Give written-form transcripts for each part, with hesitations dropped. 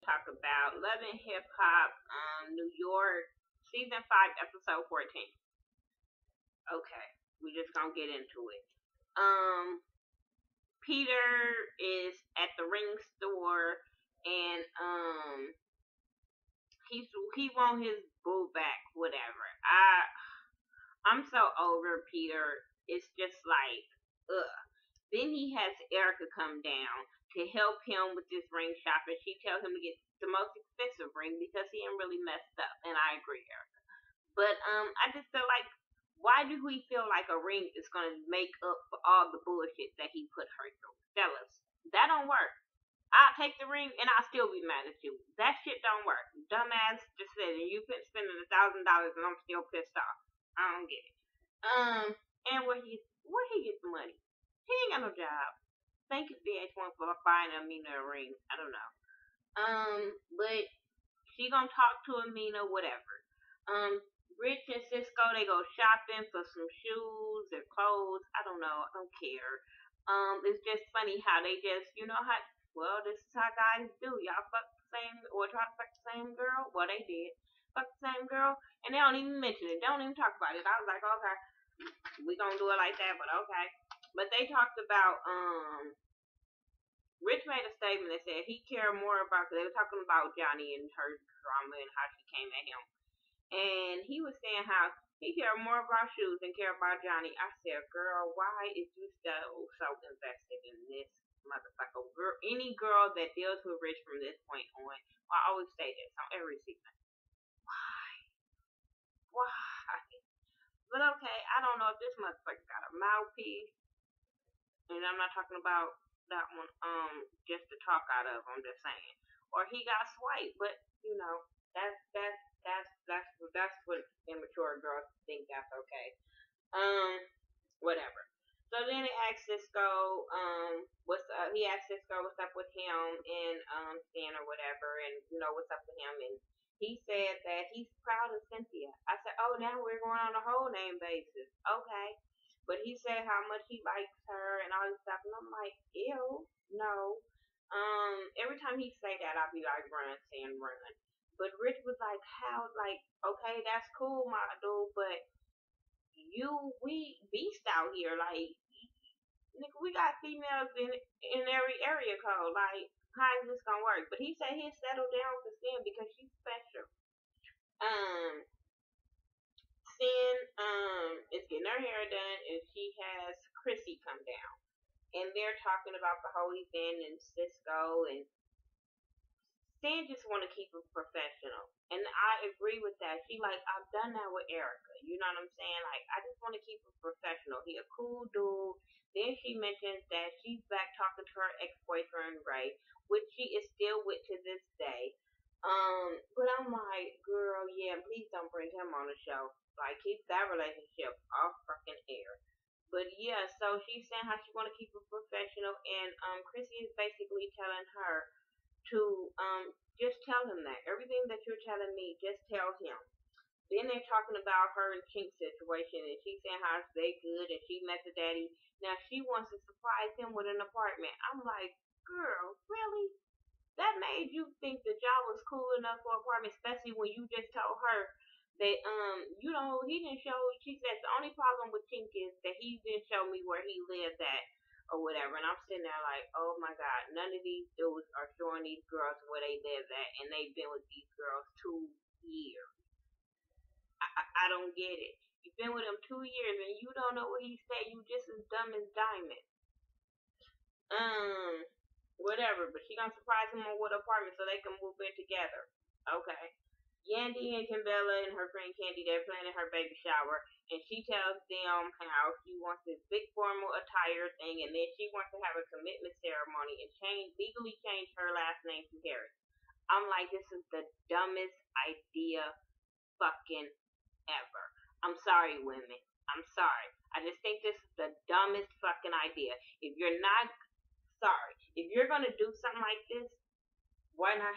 talk about Love and Hip Hop, New York, season 5, episode 14. Okay, we just gonna get into it. Peter is at the ring store, and he want his boo back, whatever. I'm so over Peter. It's just like, ugh. Then he has Erica come down to help him with this ring shop, and she tells him to get the most expensive ring because he ain't really messed up, and I agree, Erica. But I just feel like, why do we feel like a ring is gonna make up for all the bullshit that he put her through? Fellas, that don't work. I'll take the ring and I'll still be mad at you. That shit don't work. Dumbass decision. You been spending $1,000 and I'm still pissed off. I don't get it. And where he get the money? He ain't got no job. Thank you, VH1, for buying Amina a ring. I don't know. But she gonna talk to Amina, whatever. Rich and Cisco, they go shopping for some shoes or clothes. I don't know. I don't care. It's just funny how they just, well, this is how guys do. Y'all fuck the same, or try to fuck the same girl. Well, they did. Fuck the same girl. And they don't even mention it. They don't even talk about it. I was like, okay, we gonna do it like that, but okay. But they talked about, Rich made a statement that said he cared more about, because they were talking about Johnny and her drama and how she came at him. And he was saying how he cared more about shoes than care about Johnny. I said, girl, why is you so invested in this motherfucker? Girl, any girl that deals with Rich from this point on, I always say this on every season. Why? But okay, I don't know if this motherfucker got a mouthpiece. And I'm not talking about that one, just to talk out of. I'm just saying, or he got swiped. But that's what immature girls think that's okay. Whatever. So then he asked Cisco, he asked Cisco what's up with him and Stan or whatever, and what's up with him, and he said that he's proud of Cynthia. I said, oh, now we're going on a whole name basis. Okay. But he said how much he likes her and all this stuff, and I'm like, ew, no. Every time he say that, I'll be like, run, Stan, run. But Rich was like, how, like, okay, that's cool, my dude, but we beast out here, like, nigga, we got females in every area code, like, how is this gonna work? But he said he'd settle down for Sin because she's special. Sin is getting her hair done, and she has Chrissy come down, and they're talking about the whole event and Cisco, and Sin just want to keep it professional, and I agree with that. She like, I've done that with Erica, you know what I'm saying? Like, I just want to keep it professional. He a cool dude. Then she mentions that she's back talking to her ex-boyfriend Ray, which she is still with to this day. But I'm like, girl, yeah, please don't bring him on the show. Like, keep that relationship off fucking air. But yeah, so she's saying how she want to keep it professional, and Chrissy is basically telling her to just tell him that everything that you're telling me, just tell him. Then they're talking about her and Chink's situation, and she's saying how they good, and she met the daddy. Now she wants to surprise him with an apartment. I'm like, girl, really? That made you think that y'all was cool enough for an apartment, especially when you just told her that he didn't show. She said the only problem with Chink is that he didn't show me where he lived at or whatever. And I'm sitting there like, oh my god, none of these dudes are showing these girls where they live at, and they've been with these girls 2 years. I don't get it. You've been with him 2 years and you don't know what he said. You just as dumb as Diamond. Whatever. But she gonna surprise him with an apartment so they can move in together. Okay. Yandy and Kimbella and her friend Candy, they're planning her baby shower, and she tells them how she wants this big formal attire thing, and then she wants to have a commitment ceremony and legally change her last name to Harris. I'm like, this is the dumbest idea fucking ever. I'm sorry, women. I'm sorry. I just think this is the dumbest fucking idea. If you're not if you're gonna do something like this, why not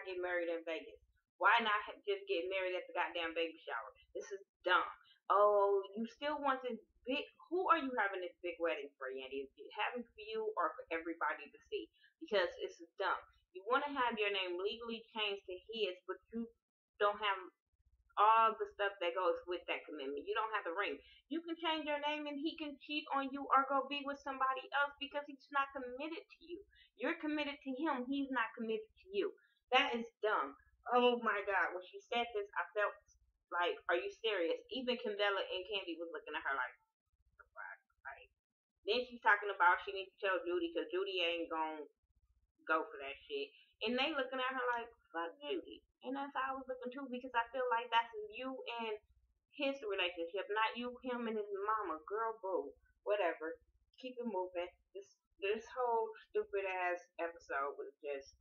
get married in Vegas? Why not just get married at the goddamn baby shower? This is dumb. Oh, you still want this big? Who are you having this big wedding for, Yandy? Is it having for you or for everybody to see? Because this is dumb. You want to have your name legally changed to his, but you don't have all the stuff that goes with that commitment. You don't have the ring. You can change your name and he can cheat on you or go be with somebody else because he's not committed to you. You're committed to him. He's not committed to you. That is dumb. Oh my God. When she said this, I felt like, are you serious? Even Kimbella and Candy was looking at her like, like. Then she's talking about she needs to tell Judy because Judy ain't gonna go for that shit. And they looking at her like, fuck Judy. And that's how I was looking too because I feel like that's you and his relationship, not you, him, and his mama. Girl, boo. Whatever. Keep it moving. This whole stupid ass episode was just,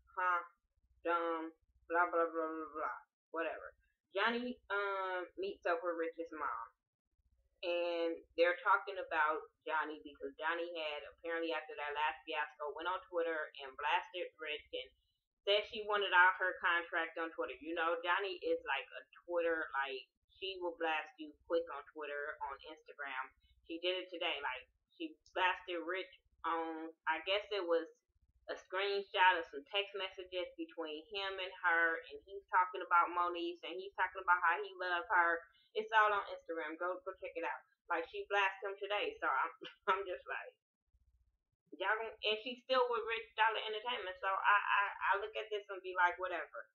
dumb, blah, blah, blah, blah, blah. Whatever. Johnny meets up with Rich's mom. And they're talking about Johnny because Johnny had apparently after that last fiasco went on Twitter and blasted Rich and said she wanted out her contract on Twitter. You know, Johnny is like a Twitter, like she will blast you quick on Twitter, on Instagram. She did it today. Like she blasted Rich on, I guess it was a screenshot of some text messages between him and her, and he's talking about Moniece and he's talking about how he loves her. It's all on Instagram. Go check it out. Like she blasted him today, so I'm just like, y'all gonna, and she's still with Rich Dollar Entertainment, so I look at this and be like, whatever.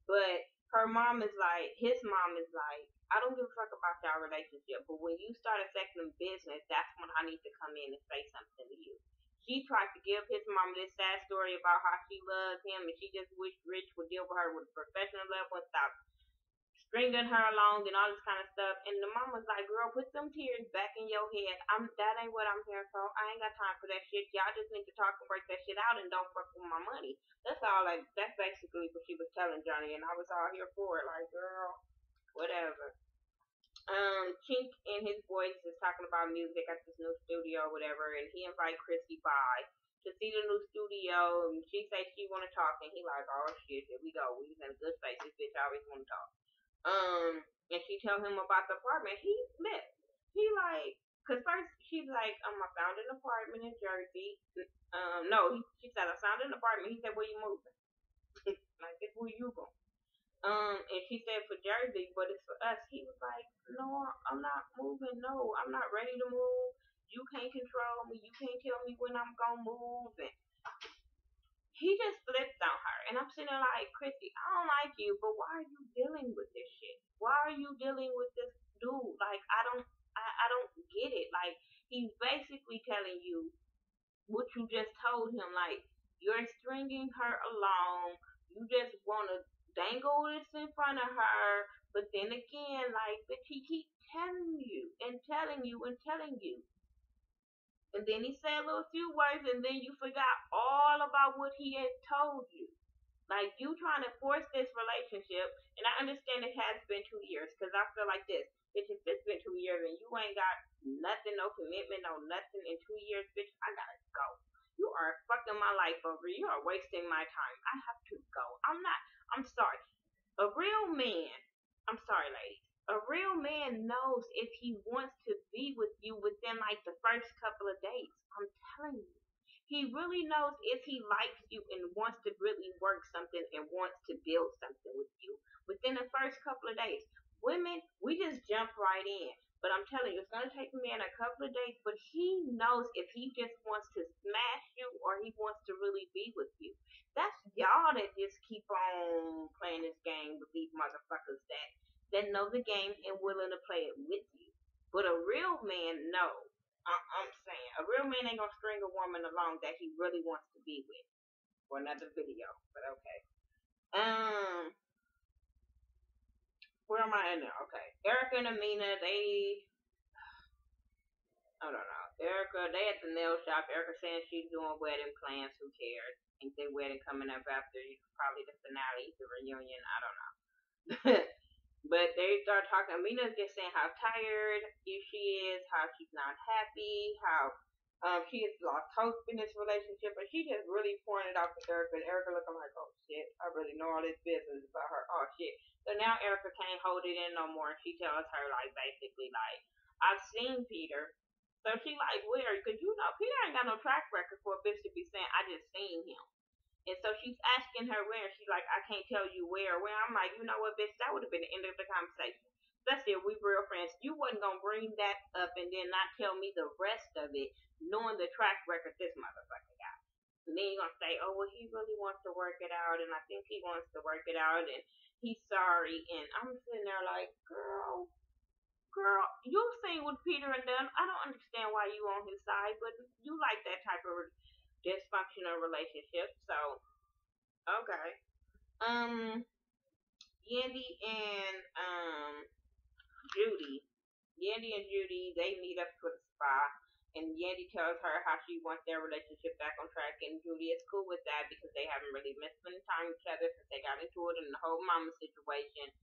But her mom is like, his mom is like, I don't give a fuck about y'all relationship, but when you start affecting business, that's when I need to come in and say something to you. She tried to give his mom this sad story about how she loves him and she just wished Rich would deal with her with a professional level and stop stringing her along and all this kind of stuff. And the mom was like, girl, put them tears back in your head. That ain't what I'm here for. I ain't got time for that shit. Y'all just need to talk and break that shit out and don't fuck with my money. That's all. Like, that's basically what she was telling Johnny, and I was all here for it. Like, girl, whatever. Chink and his boys is talking about music at this new studio or whatever, and he invite Chrissy by to see the new studio, and she say she want to talk, and he like, oh shit, here we go. We in a good space. This bitch always want to talk. And she tell him about the apartment. He lit. He like, cause first she's like, I found an apartment in Jersey. She said I found an apartment. He said, where you moving? Like, it's where you going? And she said for Jersey, but it's for us. He was like, no, I'm not moving. No, I'm not ready to move. You can't control me. You can't tell me when I'm gonna move. And he just flipped on her. And I'm sitting there like, Chrissy, I don't like you, but why are you dealing with this shit? Why are you dealing with this dude? Like, I don't get it. Like, he's basically telling you what you just told him. Like, you're stringing her along. You just want to dangle this in front of her. But then again, like, but he keeps telling you and telling you and telling you. And then he said a little few words, and then you forgot all about what he had told you. Like, you trying to force this relationship, and I understand it has been 2 years, because I feel like this. Bitch, if it's been 2 years and you ain't got nothing, no commitment, no nothing in 2 years, bitch, I gotta go. You are fucking my life over. You are wasting my time. I have to go. I'm sorry. A real man, I'm sorry, ladies. A real man knows if he wants to be with you within like the first couple of days. I'm telling you. He really knows if he likes you and wants to really work something and wants to build something with you within the first couple of days. Women, we just jump right in. But I'm telling you, it's going to take a man a couple of days, but he knows if he just wants to smash you or he wants to really be with you. That's y'all that just keep on playing this game with these motherfuckers that know the game and willing to play it with you. But a real man knows. I'm saying, a real man ain't gonna string a woman along that he really wants to be with. For another video, but okay. Where am I in there? Okay. Erica and Amina, I don't know. Erica, they at the nail shop. Erica saying she's doing wedding plans. Who cares? Think their wedding coming up after probably the finale, the reunion. I don't know. But they start talking. Amina's just saying how tired she is, how she's not happy, how she has lost hope in this relationship, and she just really pouring it out to Erica. And Erica looking like, oh shit, I really know all this business about her. Oh shit. So now Erica can't hold it in no more. And she tells her like basically like, I've seen Peter. So she like, where? Because you know Peter ain't got no track record for a bitch to be saying I just seen him. And so she's asking her where, and she's like, I can't tell you where. Where I'm like, you know what, bitch, that would have been the end of the conversation. Especially if we real friends. You wasn't gonna bring that up and then not tell me the rest of it, knowing the track record this motherfucker got. And then you're gonna say, oh well, he really wants to work it out, and I think he wants to work it out, and he's sorry. And I'm sitting there like, girl, you seen what Peter and done. I don't understand why you on his side, but you like that type of dysfunctional relationship. So okay. Um, Yandy and Judy. Yandy and Judy, they meet up for the spa, and Yandy tells her how she wants their relationship back on track, and Judy is cool with that because they haven't really been spending time with each other since they got into it in the whole mama situation,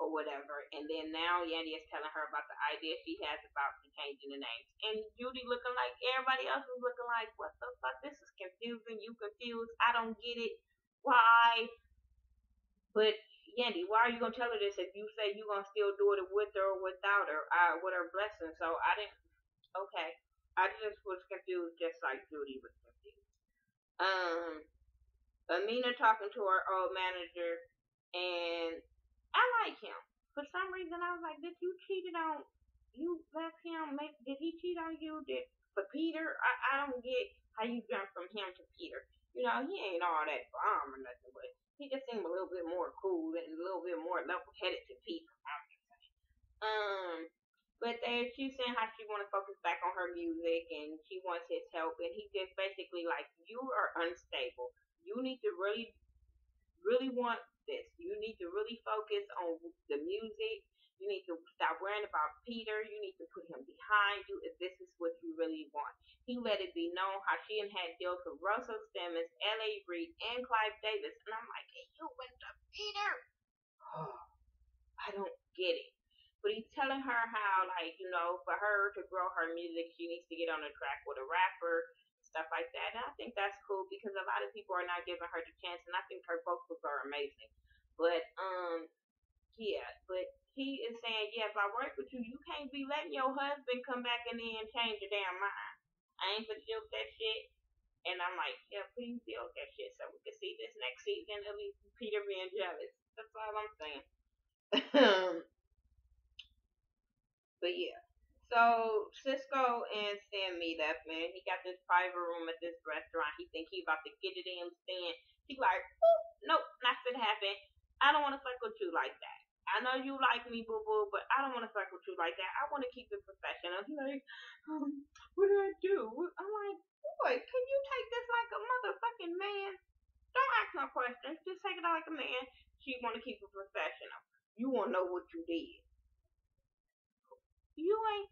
or whatever. And then now Yandy is telling her about the idea she has about the changing the names, and Judy looking like everybody else was looking like, what the fuck? This is confusing. You confused? I don't get it. Why? But Yandy, why are you gonna tell her this if you say you gonna still do it with her or without her, with her blessing? So I didn't. Okay, I just was confused, just like Judy was confused. Um, Amina talking to her old manager, and I like him. For some reason, I was like, did you cheated on? You left him? Did he cheat on you? Did for Peter? I don't get how you jump from him to Peter. You know, he ain't all that bomb or nothing, but he just seemed a little bit more cool and a little bit more level headed to Peter. Um, but she's saying how she want to focus back on her music and she wants his help, and he just basically like, you are unstable. You need to really, really want this. You need to really focus on the music. You need to stop worrying about Peter. You need to put him behind you if this is what you really want. He let it be known how she had deals with Russell Simmons, L.A. Reid, and Clive Davis. And I'm like, hey, you went to Peter. Oh, I don't get it. But he's telling her how, like, you know, for her to grow her music, she needs to get on a track with a rapper, stuff like that. And I think that's cool because a lot of people are not giving her the chance, and I think her vocals are amazing. But yeah, but he is saying, yeah, if I work with you, you can't be letting your husband come back in there and change your damn mind. I ain't gonna deal with that shit. And I'm like, yeah, please deal with that shit so we can see this next season at least Peter being jealous. That's all I'm saying. But yeah. So Cisco and Stan meet up, man. He got this private room at this restaurant. He think he about to get it in Stan. He like, nope, not gonna happen. I don't want to fuck with you like that. I know you like me, boo boo, but I don't want to fuck with you like that. I want to keep it professional. He's like, what do I do? I'm like, boy, can you take this like a motherfucking man? Don't ask no questions. Just take it like a man. She want to keep it professional. You want to know what you did. You ain't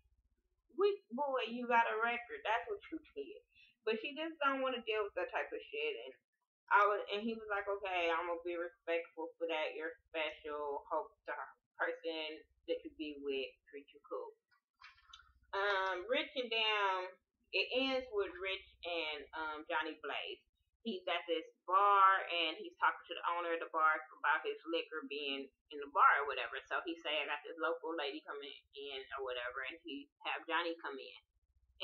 weak boy, you got a record. That's what you did. But she just don't want to deal with that type of shit. And he was like, okay, I'm gonna be respectful for that. You're special. Hope the person that you be with treat you cool. Rich and Down. It ends with Rich and Johnny Blaze. He's at this bar and he's talking to the owner of the bar about his liquor being in the bar or whatever. So he say, I got this local lady coming in or whatever, and he have Johnny come in.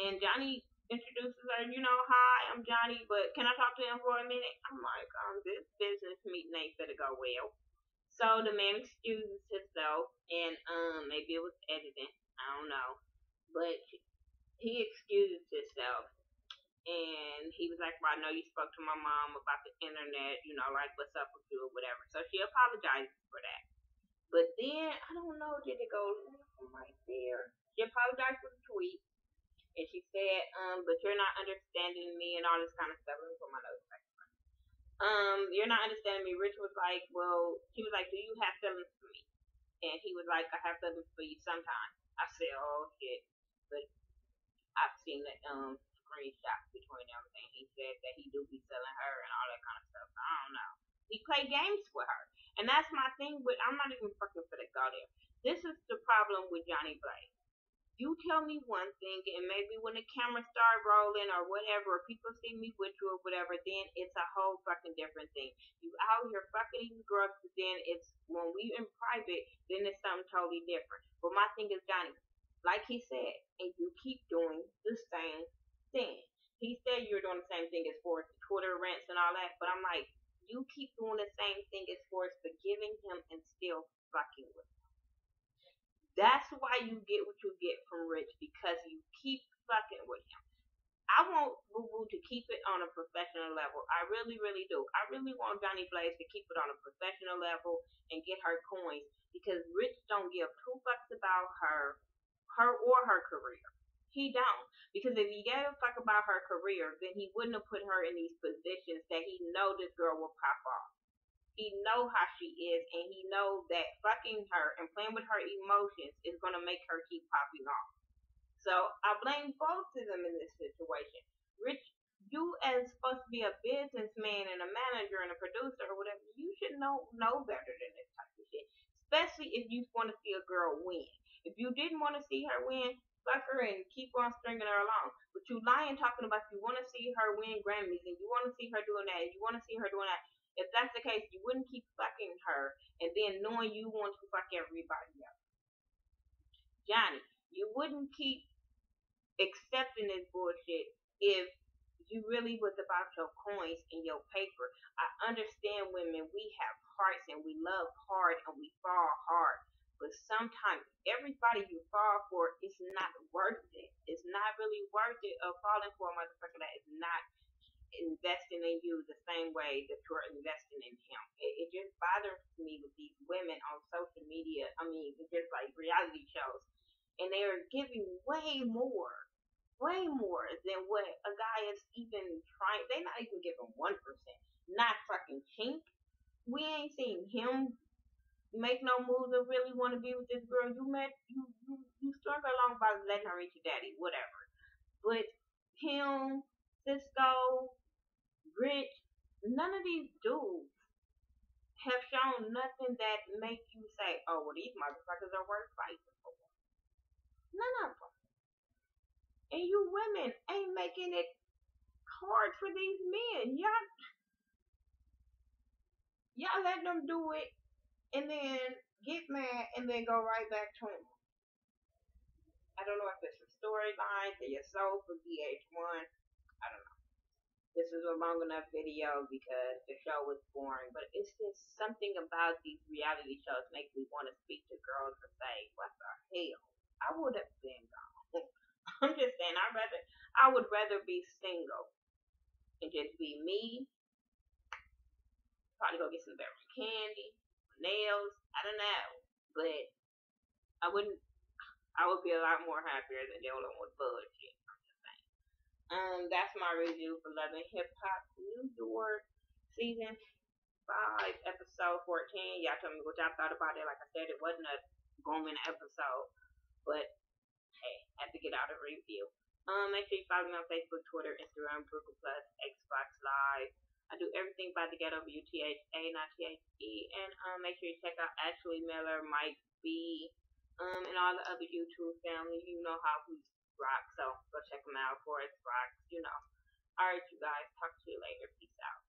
And Johnny introduces her, you know, hi, I'm Johnny, but can I talk to him for a minute? I'm like, this business meeting ain't gonna go well. So the man excuses himself, and maybe it was editing, I don't know, but he excuses himself, and he was like, well, I know you spoke to my mom about the internet, you know, like, what's up with you or whatever. So she apologizes for that. But then, I don't know, did it go right there? She apologized for the tweet, and she said, but you're not understanding me and all this kind of stuff. Let me put my notes back. You're not understanding me. Rich was like, well, he was like, do you have feelings for me? And he was like, I have feelings for you sometimes. I said, oh shit. But I've seen the screenshots between them, and he said that he do be selling her and all that kind of stuff. So I don't know. He play games with her, and that's my thing. But I'm not even fucking for the go there. This is the problem with Johnny Blaze. You tell me one thing, and maybe when the cameras start rolling or whatever, people see me with you or whatever, then it's a whole fucking different thing. You out here fucking these girls, but then it's when we in private, then it's something totally different. But my thing is, Johnny, like he said, and you keep doing the same thing. He said you're doing the same thing as far as the Twitter rants and all that, but I'm like, you keep doing the same thing as far as forgiving him and still fucking with him. That's why you get what you get from Rich, because you keep fucking with him. I want Boo Boo to keep it on a professional level. I really, really do. I really want Johnny Blaze to keep it on a professional level and get her coins, because Rich don't give two fucks about her or her career. He don't. Because if he gave a fuck about her career, then he wouldn't have put her in these positions that he know this girl will pop off. He know how she is, and he know that fucking her and playing with her emotions is gonna make her keep popping off. So I blame both of them in this situation. Rich, you as supposed to be a businessman and a manager and a producer or whatever, you should know better than this type of shit. Especially if you want to see a girl win. If you didn't want to see her win, fuck her and keep on stringing her along. But you lying talking about you want to see her win Grammys and you want to see her doing that and you want to see her doing that. If that's the case, you wouldn't keep fucking her and then knowing you want to fuck everybody else. Johnny, you wouldn't keep accepting this bullshit if you really was about your coins and your paper. I understand women, we have hearts and we love hard and we fall hard. But sometimes everybody you fall for is not worth it. It's not really worth it of falling for a motherfucker that is not investing in you the same way that you're investing in him. It just bothers me with these women on social media. I mean, just like reality shows. And they're giving way more than what a guy is even trying. They're not even giving 1%. Not fucking Chink. We ain't seen him make no moves or really want to be with this girl. You strung her along by letting her reach your daddy, whatever. But him, Cisco, Rich, none of these dudes have shown nothing that make you say, oh, well, these motherfuckers are worth fighting for. None of them. And you women ain't making it hard for these men. Y'all let them do it and then get mad and then go right back to them. I don't know if it's a storyline that you sold for VH1. I don't know. This is a long enough video because the show was boring, but it's just something about these reality shows makes me want to speak to girls and say, what the hell? I would have been gone. I'm just saying, I would rather be single and just be me. Probably go get some Beverly candy, nails. I don't know, but I would be a lot more happier than dealing with bullshit. That's my review for Love and Hip Hop New York season 5, episode 14. Y'all tell me what y'all thought about it. Like I said, it wasn't a booming episode, but hey, had to get out a review. Make sure you follow me on Facebook, Twitter, Instagram, Google Plus, Xbox Live. I do everything by the Ghetto View, THA, not THE. And make sure you check out Ashley Miller, Mike B, and all the other YouTube family. You know how we rock, so go check them out. Forest Rock, you know. Alright, you guys. Talk to you later. Peace out.